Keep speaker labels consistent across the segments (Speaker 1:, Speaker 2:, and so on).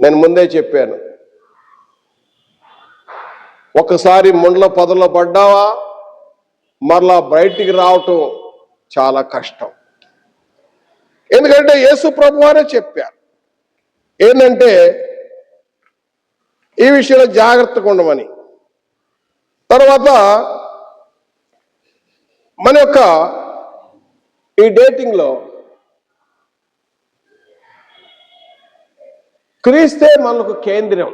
Speaker 1: నేను ముందే చెప్పాను, ఒకసారి ముండ్ల పొదలో పడ్డావా మరలా బయటికి రావటం చాలా కష్టం. ఎందుకంటే యేసు ప్రభువారే చెప్పారు ఏంటంటే ఈ విషయంలో జాగ్రత్తగా ఉండమని. తర్వాత మన యొక్క ఈ డేటింగ్లో క్రీస్తే మనకు కేంద్రం,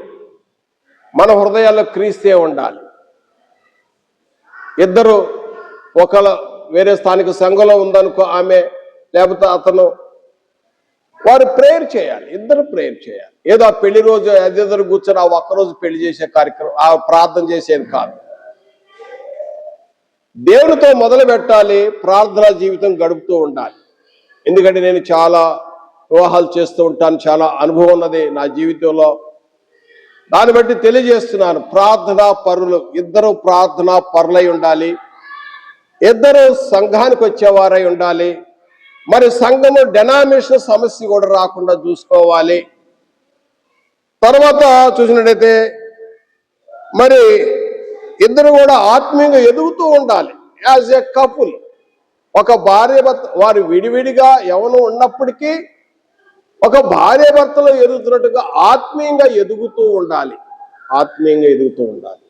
Speaker 1: మన హృదయాల్లో క్రీస్తే ఉండాలి. ఇద్దరు ఒకళ్ళ వేరే స్థానిక సంఘంలో ఉందనుకో ఆమె లేకపోతే అతను, వారు ప్రేయర్ చేయాలి, ఇద్దరు ప్రేయర్ చేయాలి. ఏదో ఆ పెళ్లి రోజు ఇద్దరు కూర్చొని ఆ ఒక్కరోజు పెళ్లి చేసే కార్యక్రమం, ఆ ప్రార్థన చేసేది కాదు. దేవునితో మొదలు పెట్టాలి, ప్రార్థనా జీవితం గడుపుతూ ఉండాలి. ఎందుకంటే నేను చాలా వివాహాలు చేస్తూ ఉంటాను, చాలా అనుభవం ఉన్నది నా జీవితంలో. దాన్ని బట్టి తెలియజేస్తున్నాను, ప్రార్థనా పరులు ఇద్దరు ప్రార్థనా పరులై ఉండాలి, ఇద్దరు సంఘానికి వచ్చేవారై ఉండాలి. మరి సంఘము డెనామినేషన్ సమస్య కూడా రాకుండా చూసుకోవాలి. తర్వాత చూసినట్టయితే మరి ఇద్దరు కూడా ఆత్మీయంగా ఎదుగుతూ ఉండాలి. యాజ్ ఎ కపుల్, ఒక భార్య భర్త వారు విడివిడిగా ఎవరు ఉన్నప్పటికీ ఒక భార్య భర్తలో ఎదుగుతున్నట్టుగా ఆత్మీయంగా ఎదుగుతూ ఉండాలి, ఆత్మీయంగా ఎదుగుతూ ఉండాలి.